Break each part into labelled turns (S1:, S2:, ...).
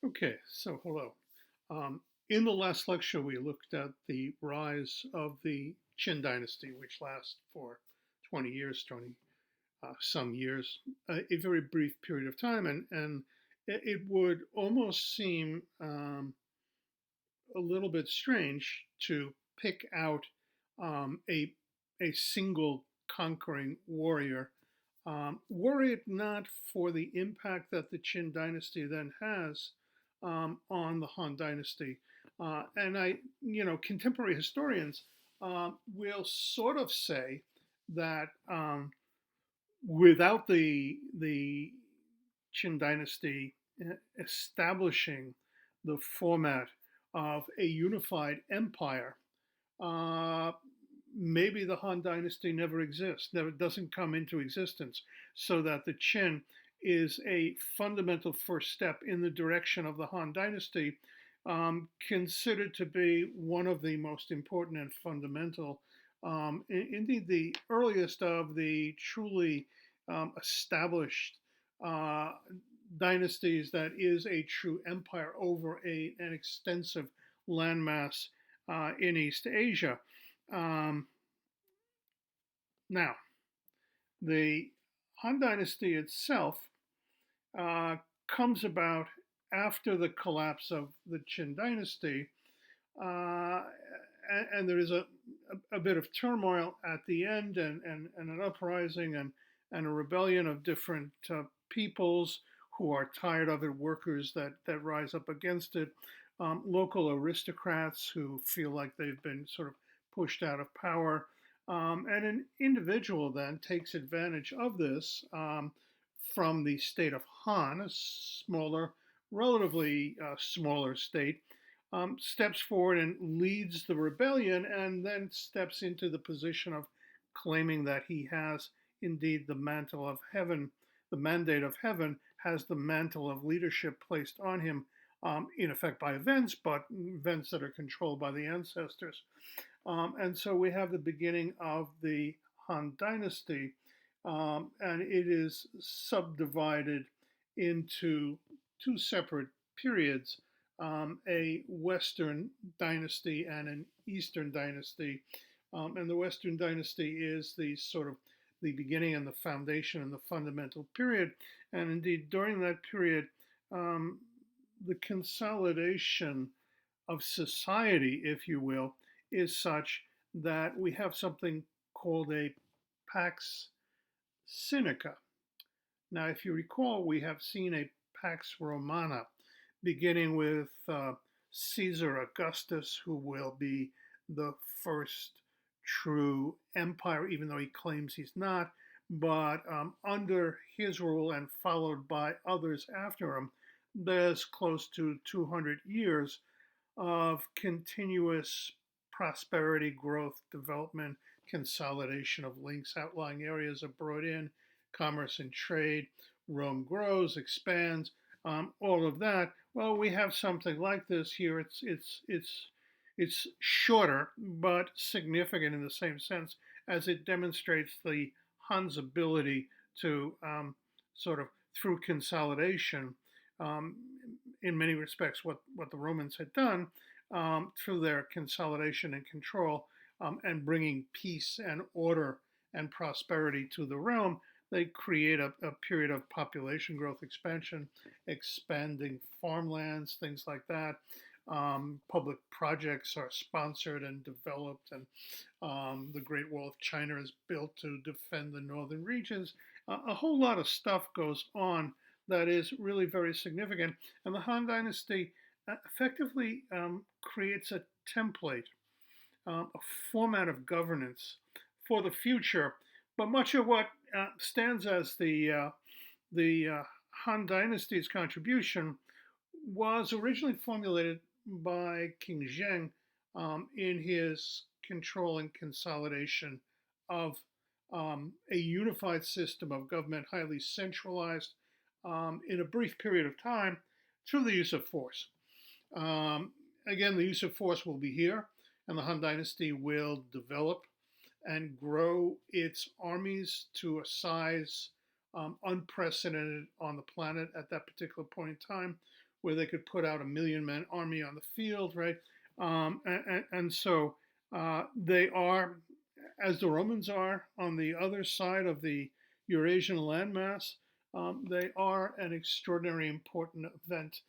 S1: Okay, so hello. Um, in the last lecture, we looked at the rise of the Qin Dynasty, which lasts for 20 years, 20 some years, a very brief period of time, and it would almost seem a little bit strange to pick out a single conquering warrior, were it not for the impact that the Qin dynasty then has on the Han dynasty. And contemporary historians will sort of say that without the Qin dynasty establishing the format of a unified empire, uh, maybe the Han dynasty never exists, never doesn't come into existence, so that the Qin is a fundamental first step in the direction of the Han dynasty, considered to be one of the most important and fundamental, indeed, the earliest of the truly established uh, dynasties that is a true empire over an extensive landmass in East Asia. Um, Now, the Han Dynasty itself uh, comes about after the collapse of the Qin Dynasty, uh, and there is a bit of turmoil at the end, and an uprising and a rebellion of different peoples who are tired of it, workers that rise up against it, local aristocrats who feel like they've been sort of pushed out of power. And an individual then takes advantage of this from the state of Han, a smaller, relatively smaller state, steps forward and leads the rebellion, and then steps into the position of claiming that he has indeed the mantle of heaven, the mandate of heaven, has the mantle of leadership placed on him, in effect by events, but events that are controlled by the ancestors. And so we have the beginning of the Han Dynasty, and it is subdivided into two separate periods, a Western dynasty and an Eastern dynasty. And the Western dynasty is the sort of the beginning and the foundation and the fundamental period. And indeed, during that period, um, the consolidation of society, if you will, is such that we have something called a Pax Sinica. Now, if you recall, we have seen a Pax Romana beginning with Caesar Augustus, who will be the first true empire, even though he claims he's not. But under his rule and followed by others after him, there's close to 200 years of continuous prosperity, growth, development, consolidation of links. Outlying areas are brought in, commerce and trade. Rome grows, expands, all of that. Well, we have something like this here. It's shorter, but significant in the same sense as it demonstrates the Han's ability to sort of through consolidation, um, in many respects, what the Romans had done through their consolidation and control, and bringing peace and order and prosperity to the realm. They create a period of population growth, expansion, expanding farmlands, things like that. Public projects are sponsored and developed, and the Great Wall of China is built to defend the northern regions. A whole lot of stuff goes on that is really very significant. And the Han Dynasty effectively creates a template, a format of governance for the future. But much of what stands as the Han Dynasty's contribution was originally formulated by King Zheng in his control and consolidation of a unified system of government, highly centralized, in a brief period of time through the use of force. Um, Again, the use of force will be here, and the Han Dynasty will develop and grow its armies to a size unprecedented on the planet at that particular point in time, where they could put out a 1 million man army on the field, right? And so they are, as the Romans are on the other side of the Eurasian landmass, they are an extraordinarily important event,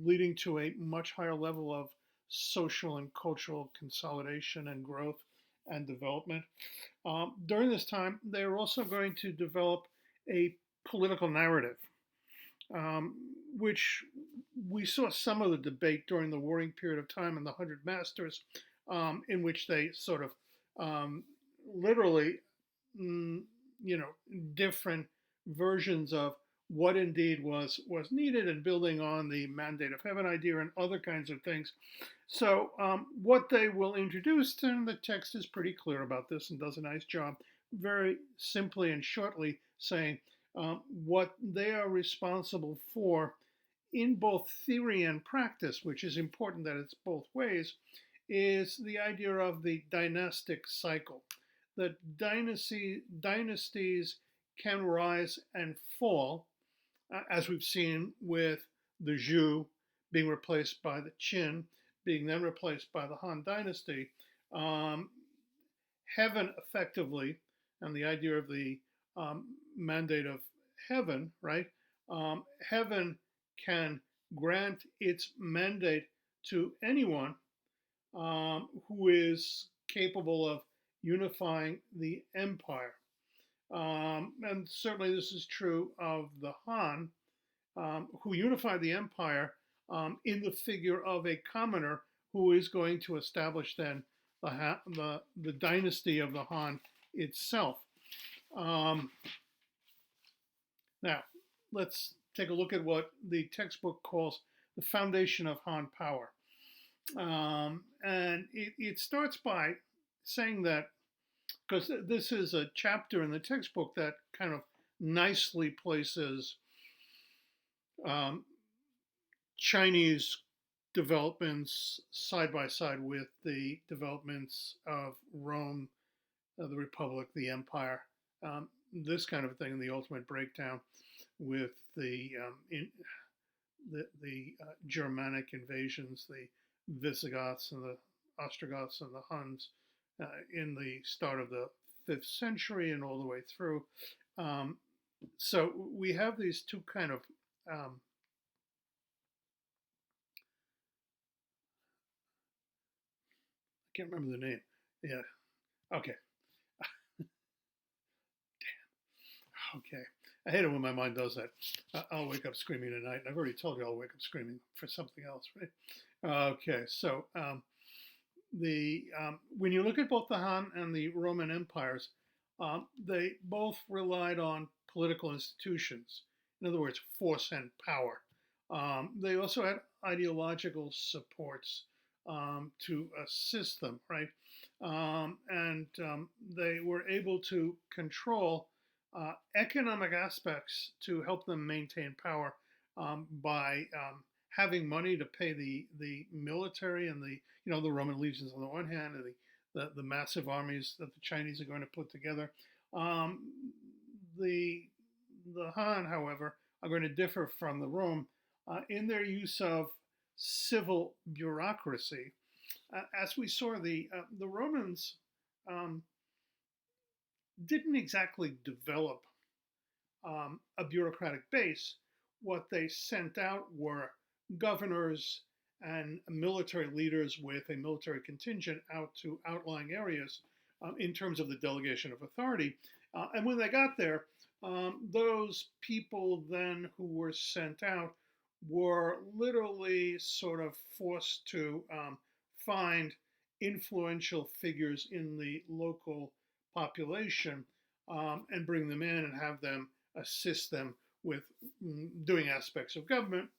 S1: leading to a much higher level of social and cultural consolidation and growth and development. During this time, they are also going to develop a political narrative, um, which we saw some of the debate during the warring period of time in the Hundred Masters, in which they sort of literally, mm, different versions of what indeed was needed, and building on the mandate of heaven idea and other kinds of things. So what they will introduce, and the text is pretty clear about this and does a nice job, very simply and shortly saying what they are responsible for in both theory and practice, which is important that it's both ways, is the idea of the dynastic cycle. That dynasties can rise and fall, as we've seen with the Zhou being replaced by the Qin, being then replaced by the Han Dynasty. Um, Heaven effectively, and the idea of the mandate of heaven, right? Heaven can grant its mandate to anyone who is capable of unifying the empire. And certainly this is true of the Han, who unified the empire in the figure of a commoner who is going to establish then the dynasty of the Han itself. Now, let's take a look at what the textbook calls the foundation of Han power. And it starts by saying that, because this is a chapter in the textbook that kind of nicely places Chinese developments side by side with the developments of Rome, the Republic, the Empire, this kind of thing, the ultimate breakdown with the Germanic invasions, the Visigoths and the Ostrogoths and the Huns in the start of the 5th century and all the way through. So we have these two kind of I can't remember the name. Yeah. Okay. Okay. I hate it when my mind does that. I'll wake up screaming at night. I've already told you I'll wake up screaming for something else, right? Okay. So when you look at both the Han and the Roman empires, they both relied on political institutions. In other words, force and power. They also had ideological supports to assist them, right? And they were able to control economic aspects to help them maintain power by having money to pay the military and the Roman legions on the one hand, and the massive armies that the Chinese are going to put together. The Han, however, are going to differ from the Rome in their use of civil bureaucracy. As we saw, the Romans didn't exactly develop a bureaucratic base. What they sent out were governors and military leaders with a military contingent out to outlying areas in terms of the delegation of authority. And when they got there, those people then who were sent out were literally sort of forced to find influential figures in the local population and bring them in and have them assist them with doing aspects of government.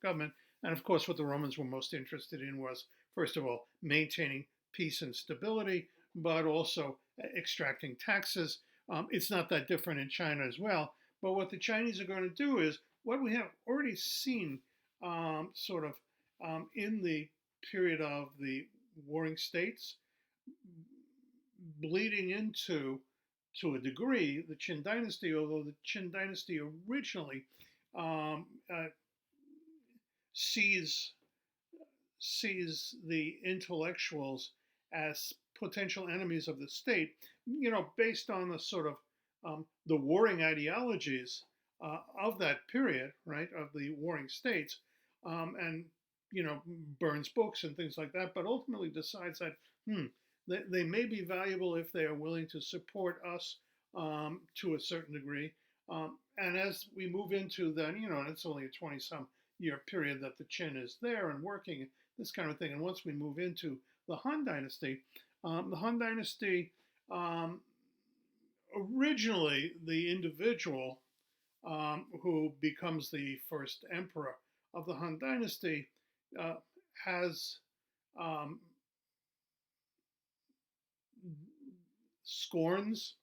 S1: And of course, what the Romans were most interested in was, first of all, maintaining peace and stability, but also extracting taxes. It's not that different in China as well. But what the Chinese are going to do is what we have already seen in the period of the warring states, bleeding into, to a degree, the Qin Dynasty, although the Qin Dynasty originally sees the intellectuals as potential enemies of the state, based on the sort of the warring ideologies of that period, right, of the warring states, and burns books and things like that, but ultimately decides that they may be valuable if they are willing to support us to a certain degree. And as we move into then, and it's only a 20 some year period that the Qin is there and working, this kind of thing. And once we move into the Han Dynasty, um, originally the individual who becomes the first emperor of the Han Dynasty uh, has um, scorns.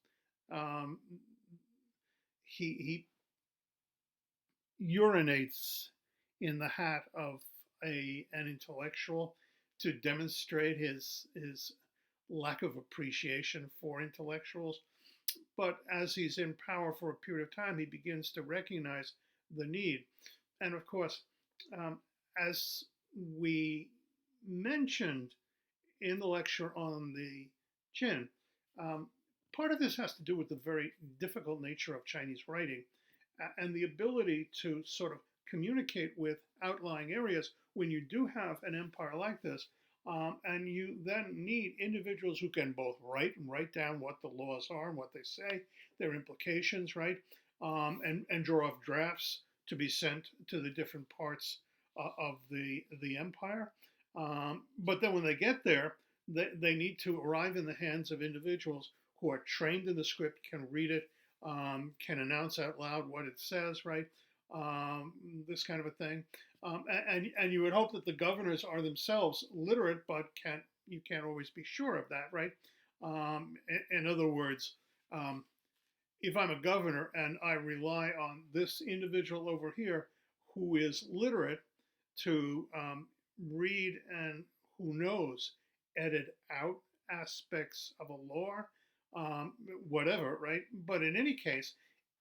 S1: Um, he urinates in the hat of an intellectual to demonstrate his lack of appreciation for intellectuals. But as he's in power for a period of time, he begins to recognize the need. And of course, um, as we mentioned in the lecture on the Qin, um, part of this has to do with the very difficult nature of Chinese writing and the ability to sort of communicate with outlying areas when you do have an empire like this. And you then need individuals who can both write down what the laws are and what they say, their implications, right, and draw up drafts to be sent to the different parts of the empire. But then when they get there, they need to arrive in the hands of individuals who are trained in the script, can read it, can announce out loud what it says, right? This kind of a thing. And you would hope that the governors are themselves literate, but you can't always be sure of that, right? In other words, um, if I'm a governor and I rely on this individual over here who is literate to read and who knows edit out aspects of a law, whatever, right? But in any case,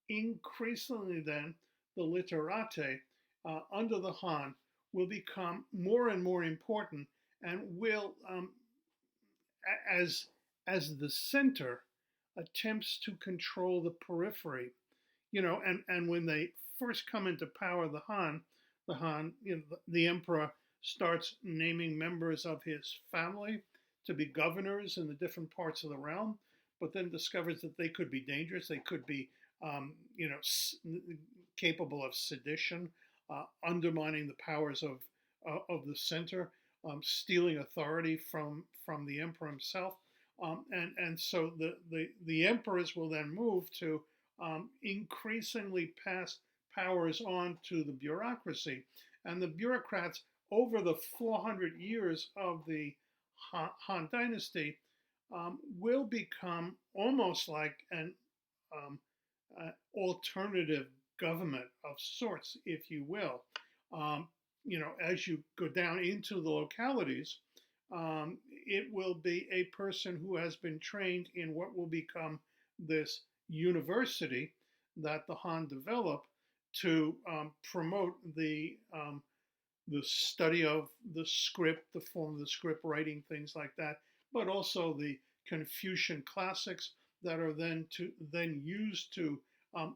S1: increasingly then the literate under the Han will become more and more important and will, as the center, attempts to control the periphery. And when they first come into power, the Han, the emperor starts naming members of his family to be governors in the different parts of the realm, but then discovers that they could be dangerous. They could be, you know, capable of sedition, undermining the powers of the center, stealing authority from the emperor himself. And so the emperors will then move to increasingly pass powers on to the bureaucracy. And the bureaucrats, over the 400 years of the Han Dynasty, will become almost like an alternative government of sorts, if you will. As you go down into the localities, it will be a person who has been trained in what will become this university that the Han develop to promote the study of the script, the form of the script, writing, things like that, but also the Confucian classics that are then used to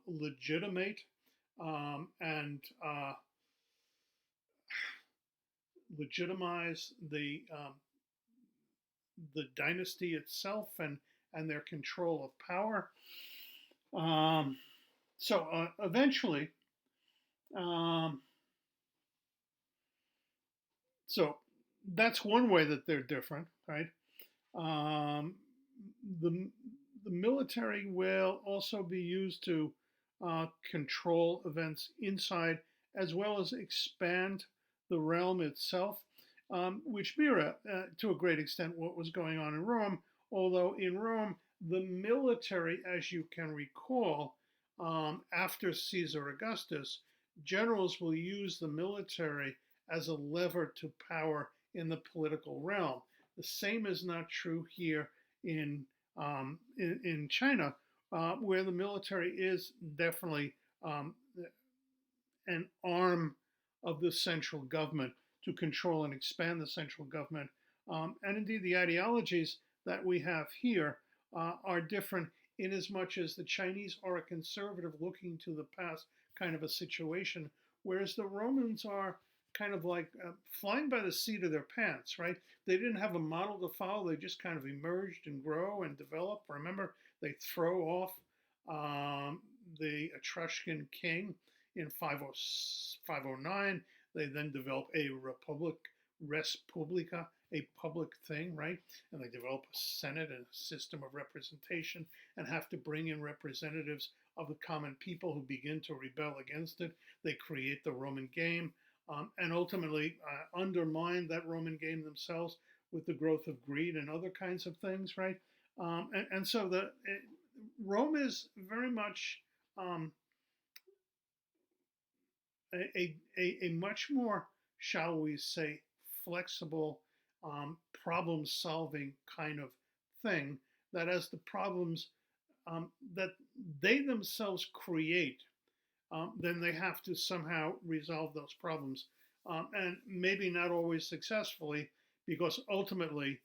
S1: legitimate and legitimize the dynasty itself and their control of power. So eventually, um, so that's one way that they're different, right? Um, the the military will also be used to control events inside as well as expand the realm itself, which mirror to a great extent what was going on in Rome. Although in Rome, the military, as you can recall, after Caesar Augustus, generals will use the military as a lever to power in the political realm. The same is not true here in China, where the military is definitely an arm of the central government to control and expand the central government. And indeed, the ideologies that we have here are different in as much as the Chinese are a conservative looking to the past kind of a situation, whereas the Romans are kind of like flying by the seat of their pants, right? They didn't have a model to follow. They just kind of emerged and grow and develop. Remember, they throw off the Etruscan king in 509. They then develop a republic, res publica, a public thing, right? And they develop a senate and a system of representation and have to bring in representatives of the common people who begin to rebel against it. They create the Roman game and ultimately undermine that Roman game themselves with the growth of greed and other kinds of things, right? And so Rome is very much um, a much more, shall we say, flexible, problem solving kind of thing that as the problems that they themselves create, then they have to somehow resolve those problems. And maybe not always successfully, because ultimately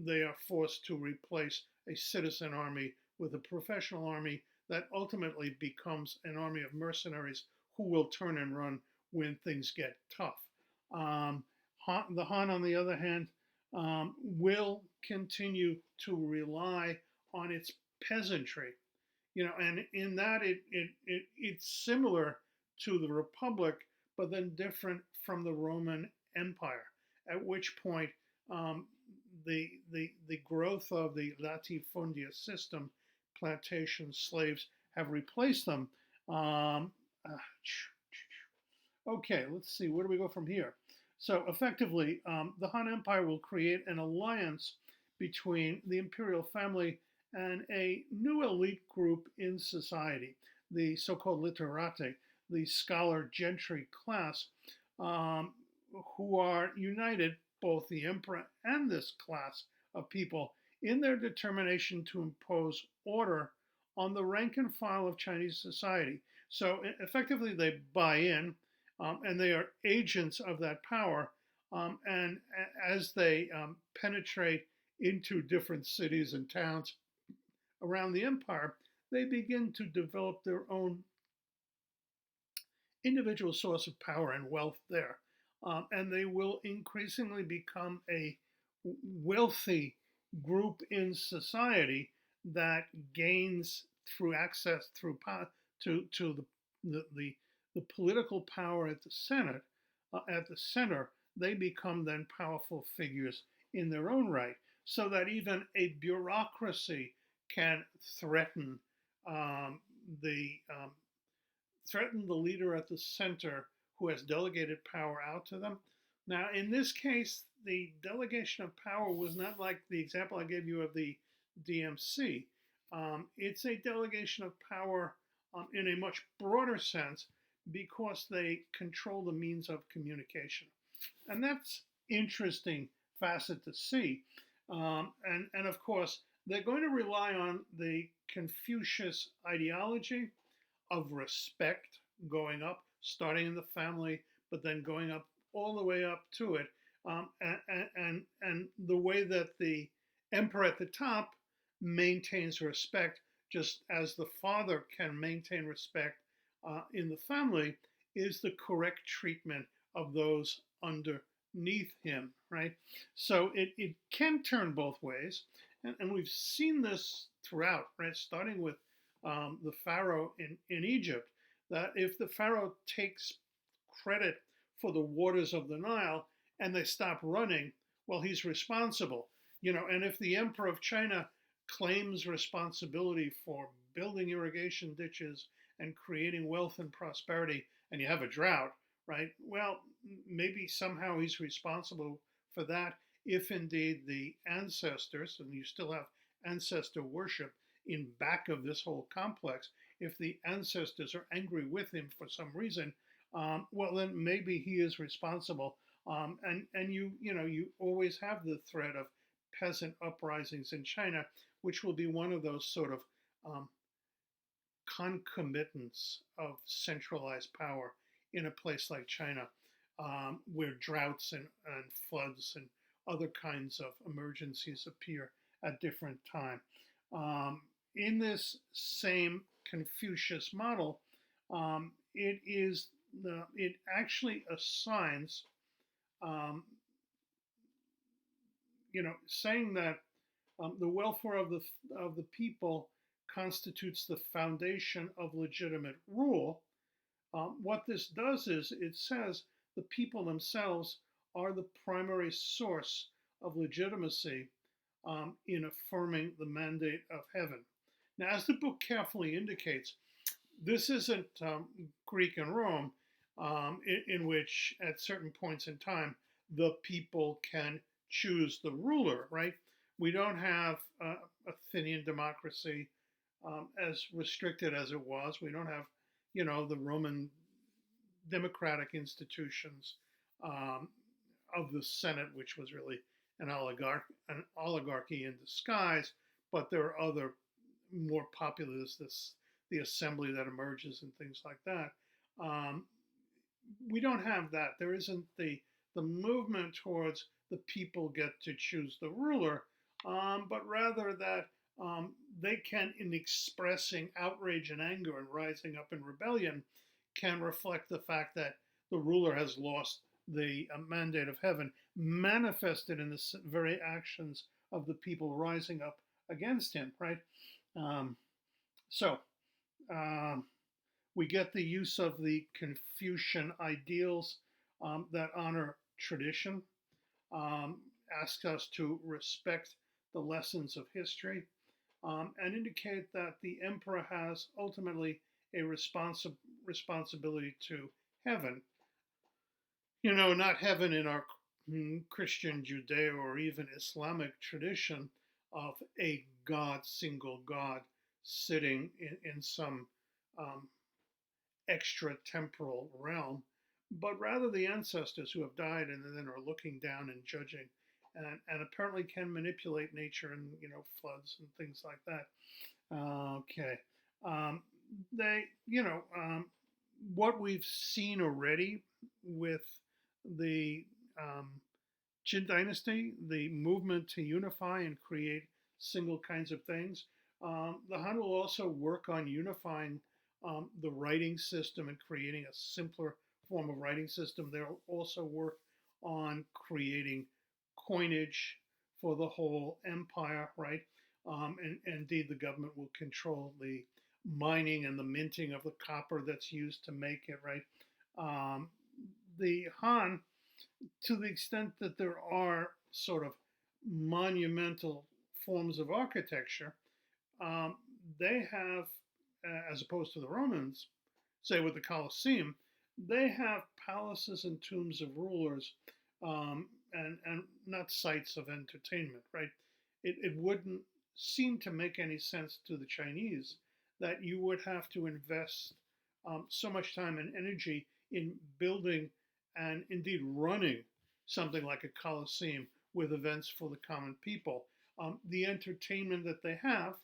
S1: they are forced to replace a citizen army with a professional army that ultimately becomes an army of mercenaries who will turn and run when things get tough. Um, the Han, on the other hand, will continue to rely on its peasantry, and in that it's similar to the Republic, but then different from the Roman Empire. At which point, um, the growth of the latifundia system, plantation slaves, have replaced them. Um, uh, okay, let's see, where do we go from here? So effectively, the Han Empire will create an alliance between the imperial family and a new elite group in society, the so-called literati, the scholar gentry class, um, who are united, both the emperor and this class of people, in their determination to impose order on the rank and file of Chinese society. So effectively, they buy in, and they are agents of that power. And as they penetrate into different cities and towns around the empire, they begin to develop their own individual source of power and wealth there. And they will increasingly become a wealthy group in society that gains through access through to the political power at the Senate, at the center. They become then powerful figures in their own right, so that even a bureaucracy can threaten um, the threaten the leader at the center who has delegated power out to them. Now, in this case, the delegation of power was not like the example I gave you of the DMC. It's a delegation of power in a much broader sense because they control the means of communication. And that's interesting facet to see. And of course, they're going to rely on the Confucius ideology of respect going up, starting in the family, but then going up all the way up to it. And the way that the emperor at the top maintains respect, just as the father can maintain respect in the family, is the correct treatment of those underneath him, right? So it can turn both ways. And we've seen this throughout, right? Starting with the Pharaoh in Egypt, that if the Pharaoh takes credit for the waters of the Nile and they stop running, well, he's responsible. And if the Emperor of China claims responsibility for building irrigation ditches and creating wealth and prosperity, and you have a drought, right? Well, maybe somehow he's responsible for that if indeed the ancestors, and you still have ancestor worship in back of this whole complex, if the ancestors are angry with him for some reason, well, then maybe he is responsible. And you always have the threat of peasant uprisings in China, which will be one of those sort of concomitants of centralized power in a place like China. where droughts and floods and other kinds of emergencies appear at different times. Um, in this same Confucius model, it actually assigns, um, saying that the welfare of the people constitutes the foundation of legitimate rule. What this does is it says the people themselves are the primary source of legitimacy in affirming the mandate of heaven. Now, as the book carefully indicates, this isn't Greek and Rome, in which at certain points in time the people can choose the ruler, right? We don't have Athenian democracy as restricted as it was. We don't have, the Roman democratic institutions um, of the Senate, which was really an oligarchy in disguise. But there are other more popular, the assembly that emerges and things like that. Um, we don't have that. There isn't the movement towards the people get to choose the ruler, but rather that they can, in expressing outrage and anger and rising up in rebellion, can reflect the fact that the ruler has lost the mandate of heaven, manifested in the very actions of the people rising up against him, right? Um, so um, we get the use of the Confucian ideals that honor tradition, um, ask us to respect the lessons of history, and indicate that the emperor has ultimately a responsibility to heaven. Not heaven in our Christian, Judeo, or even Islamic tradition of a God, single God, sitting in some um, extra temporal realm, but rather the ancestors who have died and then are looking down and judging, and apparently can manipulate nature and floods and things like that. Okay, um, they what we've seen already with the um, Qin Dynasty, the movement to unify and create single kinds of things. The Han will also work on unifying the writing system and creating a simpler form of writing system. They'll also work on creating coinage for the whole empire, right? And indeed, the government will control the mining and the minting of the copper that's used to make it, right? Um, the Han, to the extent that there are sort of monumental forms of architecture, um, they have, as opposed to the Romans, say with the Colosseum, they have palaces and tombs of rulers, and not sites of entertainment, right? It wouldn't seem to make any sense to the Chinese that you would have to invest so much time and energy in building and indeed running something like a Colosseum with events for the common people. The entertainment that they have,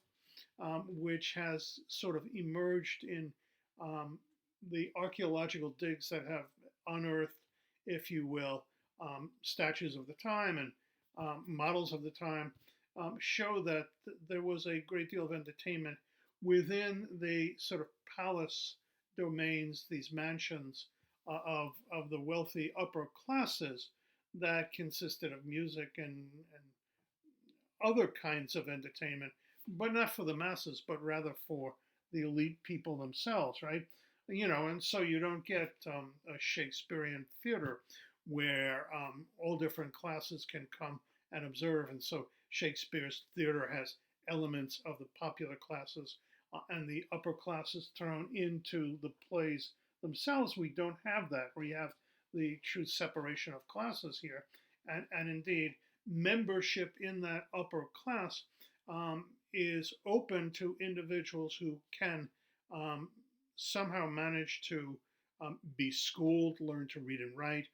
S1: which has sort of emerged in um, the archaeological digs that have unearthed, if you will, statues of the time and models of the time, show that there was a great deal of entertainment within the sort of palace domains, these mansions of the wealthy upper classes that consisted of music and other kinds of entertainment, but not for the masses, but rather for the elite people themselves, right? And so you don't get a Shakespearean theater where all different classes can come and observe. And so Shakespeare's theater has elements of the popular classes and the upper classes thrown into the plays themselves. We don't have that. We have the true separation of classes here. And indeed, membership in that upper class is open to individuals who can um, somehow manage to be schooled, learn to read and write,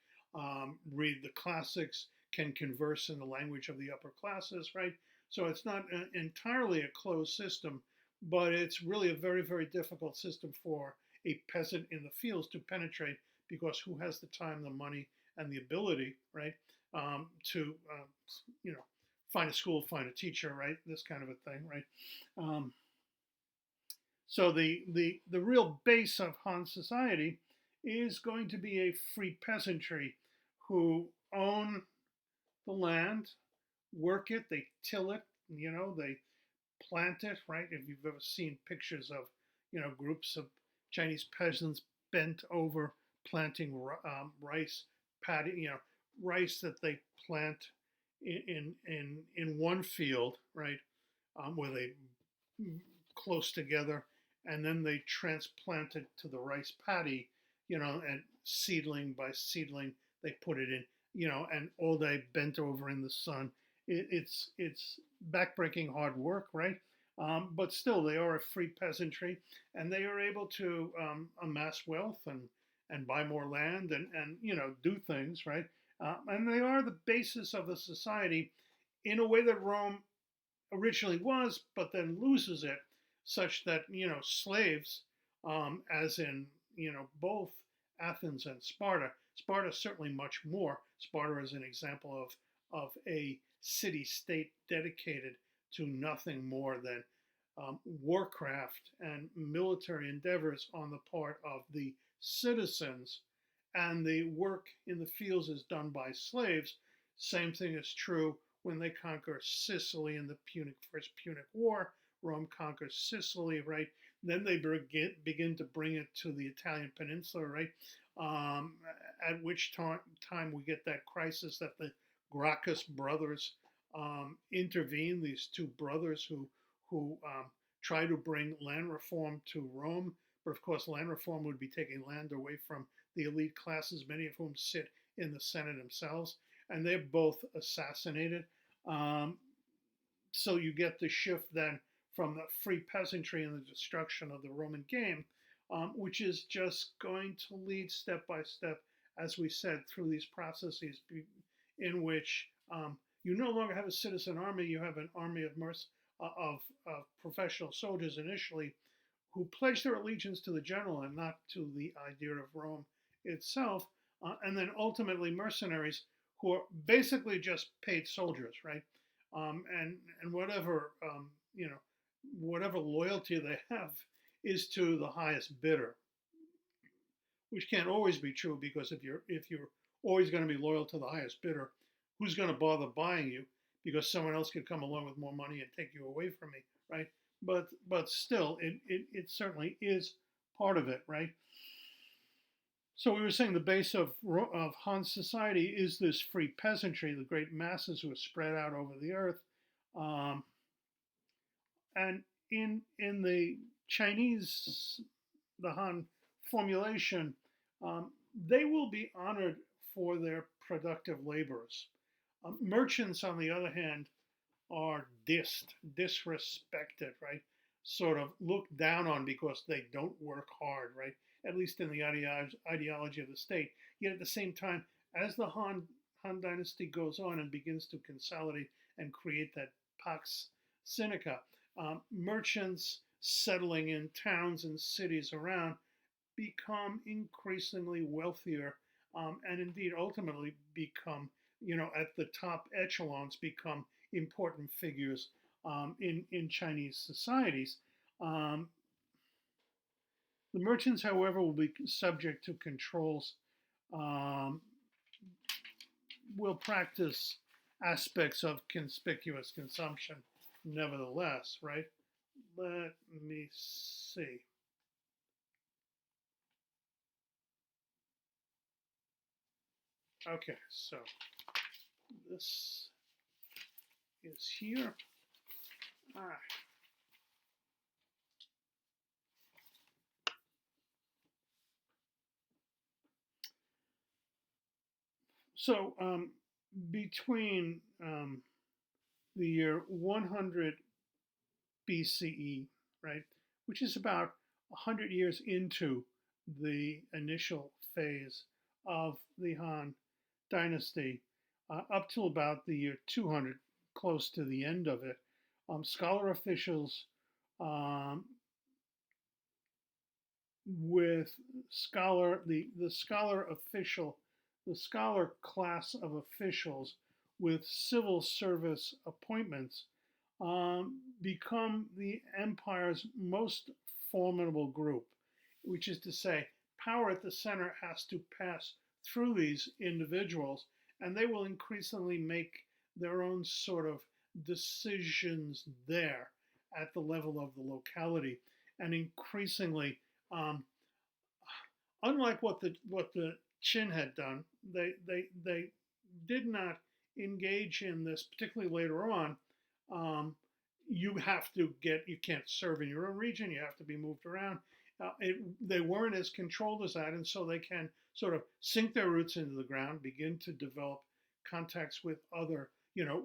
S1: read the classics, can converse in the language of the upper classes, right? So it's not entirely a closed system, but it's really a very, very difficult system for a peasant in the fields to penetrate because who has the time, the money, and the ability, right, to you know, find a school, find a teacher, right, this kind of a thing, right. Um, so the real base of Han society is going to be a free peasantry who own the land, work it, they till it, they plant it, right? If you've ever seen pictures of, groups of Chinese peasants bent over planting rice paddy, rice that they plant in one field, right, where they close together, and then they transplant it to the rice paddy, and seedling by seedling, they put it in, and all day bent over in the sun. It's backbreaking hard work, right? But still, they are a free peasantry, and they are able to amass wealth and buy more land and do things, right? And they are the basis of the society in a way that Rome originally was, but then loses it, such that slaves, as in both Athens and Sparta. Sparta certainly much more. Sparta is an example of a city state dedicated to nothing more than warcraft and military endeavors on the part of the citizens, and the work in the fields is done by slaves. Same thing is true when they conquer Sicily in the First Punic War. Rome conquers Sicily, right? Then they begin to bring it to the Italian peninsula, right? At which time we get that crisis that the Gracchus brothers intervene. These two brothers who try to bring land reform to Rome, but of course, land reform would be taking land away from the elite classes, many of whom sit in the Senate themselves, and they're both assassinated. Um, so you get the shift then from the free peasantry and the destruction of the Roman game, which is just going to lead step by step, as we said, through these processes in which you no longer have a citizen army, you have an army of professional soldiers initially who pledge their allegiance to the general and not to the idea of Rome itself, and then ultimately mercenaries who are basically just paid soldiers, right? And whatever loyalty they have is to the highest bidder, which can't always be true, because if you're always going to be loyal to the highest bidder, who's going to bother buying you? Because someone else could come along with more money and take you away from me, right? But still, it certainly is part of it, right? So we were saying the base of Han society is this free peasantry, the great masses who are spread out over the earth, um, and in the Chinese, the Han formulation, they will be honored for their productive laborers. Merchants, on the other hand, are disrespected, right? Sort of looked down on because they don't work hard, right? At least in the ideology of the state. Yet at the same time, as the Han Dynasty goes on and begins to consolidate and create that Pax Sinica, merchants settling in towns and cities around become increasingly wealthier, and indeed ultimately become, at the top echelons, become important figures in Chinese societies. Um, the merchants, however, will be subject to controls, um, will practice aspects of conspicuous consumption nevertheless, right? Let me see. Okay, so this is here. All right. So between the year 100 BCE, right, which is about 100 years into the initial phase of the Han Dynasty, up till about the year 200, close to the end of it, scholar officials um, with the scholar official, the scholar class of officials with civil service appointments become the empire's most formidable group, which is to say, power at the center has to pass through these individuals, and they will increasingly make their own sort of decisions there at the level of the locality, and increasingly, um, unlike what the Qin had done, they did not engage in this, particularly later on. Um, you can't serve in your own region. You have to be moved around. They weren't as controlled as that, and so they can sort of sink their roots into the ground, begin to develop contacts with other,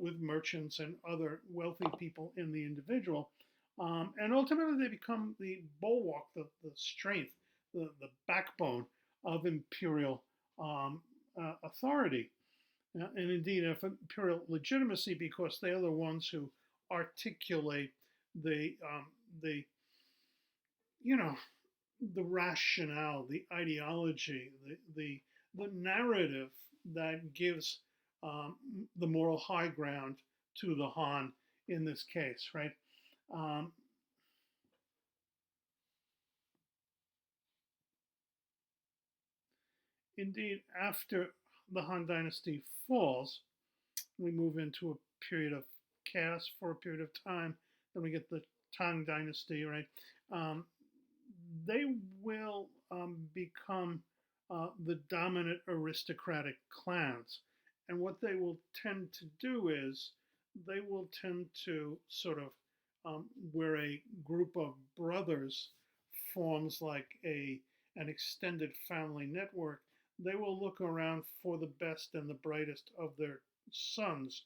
S1: with merchants and other wealthy people in the individual, and ultimately they become the bulwark, the strength, the backbone of imperial authority, and indeed of imperial legitimacy, because they are the ones who articulate the you know the rationale, the ideology, the narrative that gives the moral high ground to the Han in this case, right? Um, Indeed, after the Han Dynasty falls, we move into a period of chaos for a period of time. Then we get the Tang Dynasty, right? Um, they will become the dominant aristocratic clans. And what they will tend to do is they will tend to sort of, where a group of brothers forms like an extended family network, they will look around for the best and the brightest of their sons,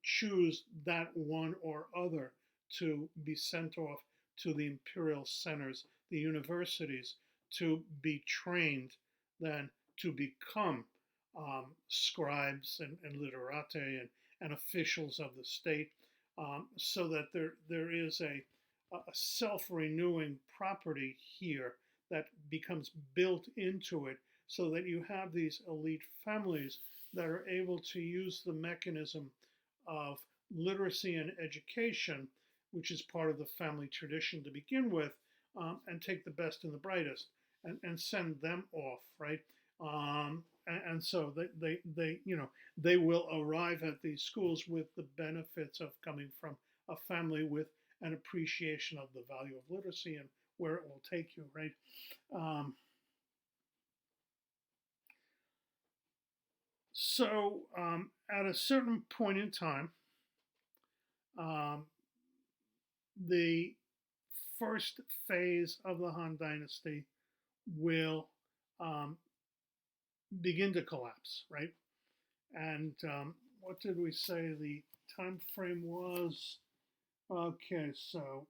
S1: choose that one or other to be sent off to the imperial centers, the universities, to be trained, then to become scribes and literati and officials of the state, so that there is a self-renewing property here that becomes built into it, so that you have these elite families that are able to use the mechanism of literacy and education, which is part of the family tradition to begin with, and take the best and the brightest and send them off, right? And so they will arrive at these schools with the benefits of coming from a family with an appreciation of the value of literacy and where it will take you, right? Um, so at a certain point in time, um, the first phase of the Han Dynasty will um, begin to collapse, right? And what did we say the time frame was? Okay, so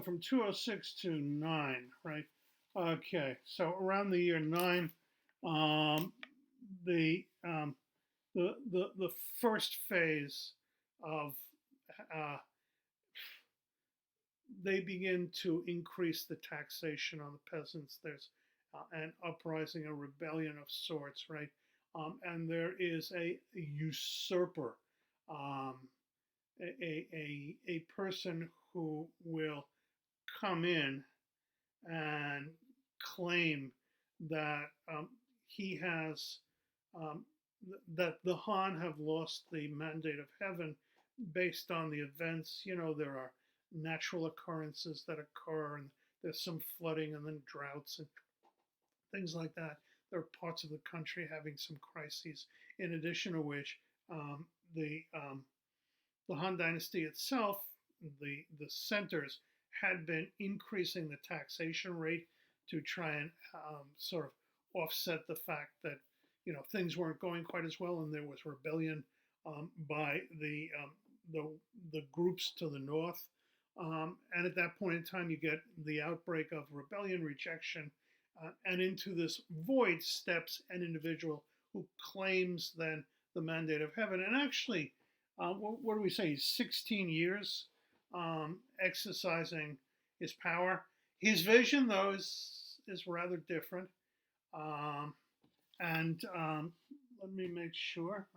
S1: from 206 to 9, right? Okay, so around the year 9, um, the um, the first phase of uh, they begin to increase the taxation on the peasants. There's an uprising, a rebellion of sorts, right? And there is a usurper, um, a person who will come in and claim that he has that the Han have lost the mandate of heaven based on the events. There are natural occurrences that occur, and there's some flooding and then droughts and things like that. There are parts of the country having some crises. In addition to which, um, the um, the Han Dynasty itself, the centers had been increasing the taxation rate to try and sort of offset the fact that things weren't going quite as well, and there was rebellion by the the groups to the north. And at that point in time, you get the outbreak of rebellion, rejection, and into this void steps an individual who claims then the mandate of heaven. And actually, what do we say? 16 years exercising his power. His vision, though, is rather different. Um, and let me make sure.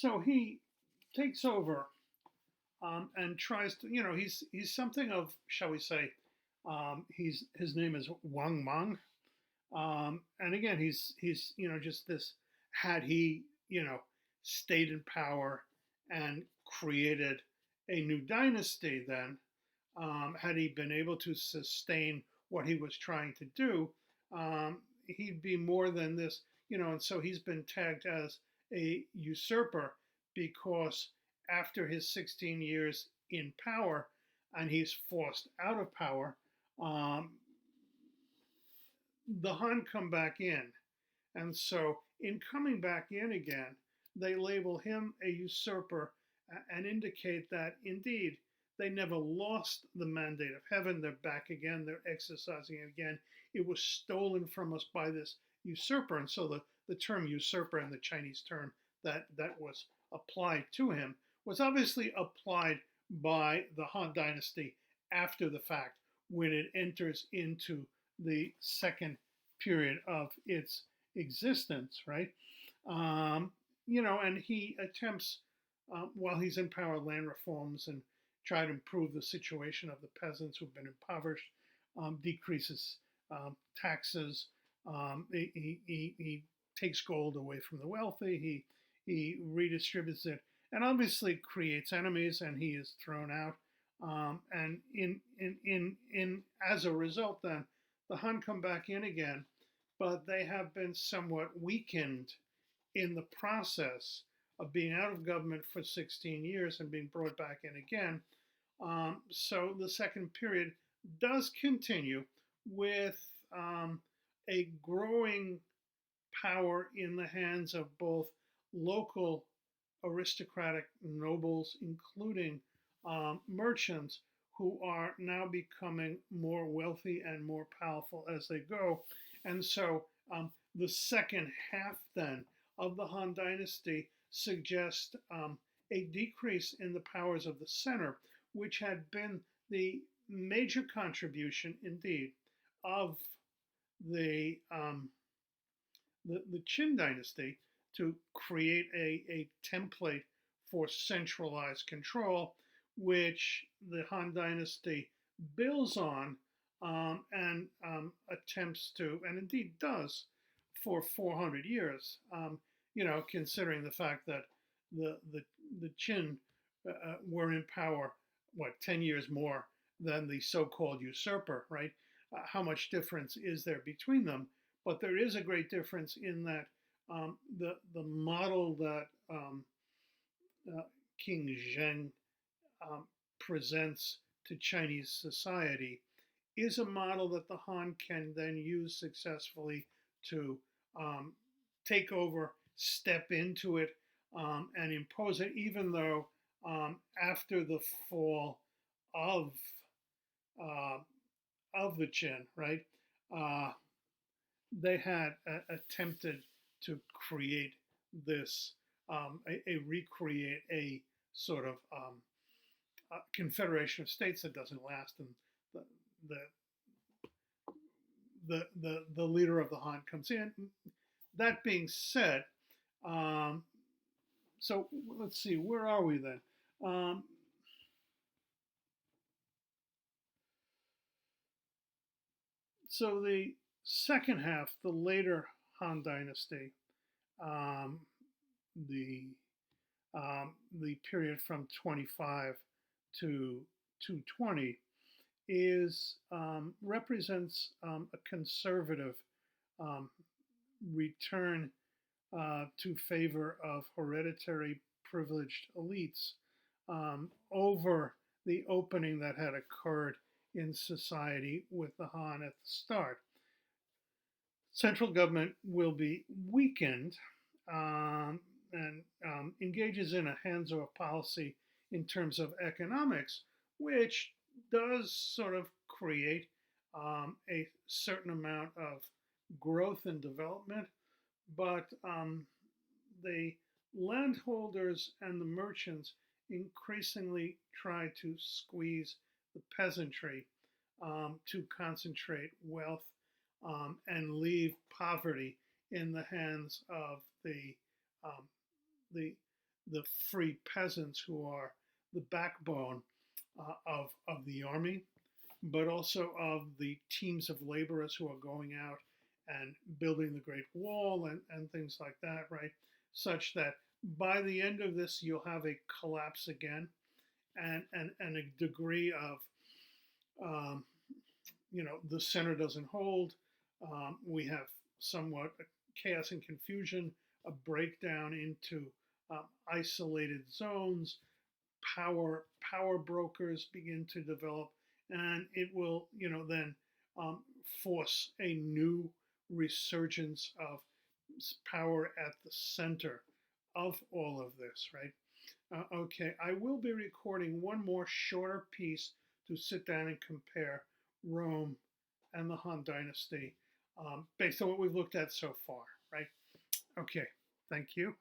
S1: So he takes over and tries to, he's something of, shall we say, his name is Wang Mang, and again, he's just this. Had he stayed in power and created a new dynasty, then had he been able to sustain what he was trying to do, he'd be more than this, And so he's been tagged as a usurper because after his 16 years in power, and he's forced out of power, um, the Han come back in. And so, in coming back in again, they label him a usurper and indicate that indeed they never lost the mandate of heaven. They're back again, they're exercising it again. It was stolen from us by this usurper. And so, the term usurper and the Chinese term that was applied to him was obviously applied by the Han Dynasty after the fact when it enters into the second period of its existence, right? And he attempts, while he's in power, land reforms and try to improve the situation of the peasants who've been impoverished, decreases taxes. He takes gold away from the wealthy. He redistributes it, and obviously creates enemies, and he is thrown out. And in as a result, then the Han come back in again, but they have been somewhat weakened in the process of being out of government for 16 years and being brought back in again. So the second period does continue with a growing power in the hands of both local aristocratic nobles, including merchants, who are now becoming more wealthy and more powerful as they go. And so the second half then of the Han Dynasty suggests a decrease in the powers of the center, which had been the major contribution indeed of the the Qin Dynasty to create a template for centralized control, which the Han Dynasty builds on and attempts to, and indeed does, for 400 years. Considering the fact that the the, the Qin were in power, 10 years more than the so-called usurper, right? How much difference is there between them? But there is a great difference in that the model that King Zheng um, presents to Chinese society is a model that the Han can then use successfully to um, take over, step into it, and impose it, even though after the fall of uh, the Qin, right, uh, they had attempted to create this, recreate a sort of confederation of states that doesn't last, and the the the leader of the Han comes in. That being said, um, so let's see, where are we then? Um, so the second half, the later Han Dynasty, um, the the period from 25 to 220 is represents a conservative um, return to favor of hereditary privileged elites over the opening that had occurred in society with the Han at the start. Central government will be weakened and engages in a hands off policy in terms of economics, which does sort of create a certain amount of growth and development, but the landholders and the merchants increasingly try to squeeze the peasantry to concentrate wealth and leave poverty in the hands of um, the the free peasants who are the backbone of the army, but also of the teams of laborers who are going out and building the Great Wall and things like that, right? Such that by the end of this, you'll have a collapse again and a degree of, um, the center doesn't hold. We have somewhat chaos and confusion, a breakdown into isolated zones, power brokers begin to develop, and it will then um, force a new resurgence of power at the center of all of this, right? Okay, I will be recording one more shorter piece to sit down and compare Rome and the Han Dynasty based on what we've looked at so far, right? Okay, thank you.